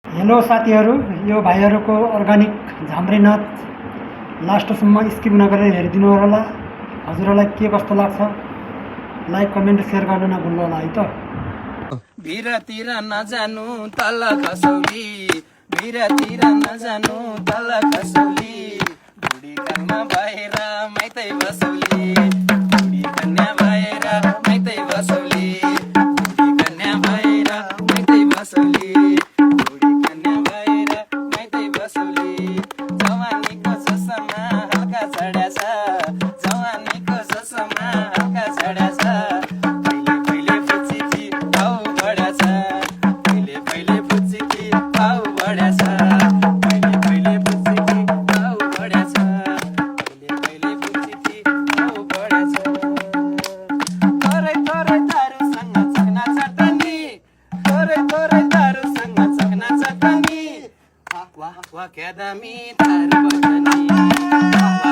Hello साथीहरू, यो भाइहरूको अर्ग्यानिक झाम्रे नाच लास्टसम्म स्किप नगरेर हेरिदिनु होला। हजुरहरूलाई के कस्तो लाग्छ लाइक कमेन्ट सेयर गर्न नभुल्नु होला है त। भिरतिर नजानु तल खसौली, भिरतिर नजानु तल खसौली, बुढी कन्या भएर माइतै बसौली, बुढी कन्या भएर माइतै बसौली, बुढी कन्या भएर माइतै बसौली, बुढी कन्या भएर माइतै बसौली। जवानीको जोसमा हल्का चढ्याछ, जवानीको जोसमा हल्का चढ्याछ, पहिले पहिले पुचिकी भाउ बढ्याछ, पहिले पहिले पुचिकी भाउ बढ्याछ, पहिले पहिले पुचिकी भाउ बढ्याछ, पहिले पहिले पुचिकी भाउ बढ्याछ। थोरै थोरै दारुसँग चकना चटनी, थोरै थोरै दारुसँग चकना चटनी, वाह वाह क्या दामी दारू बटनी।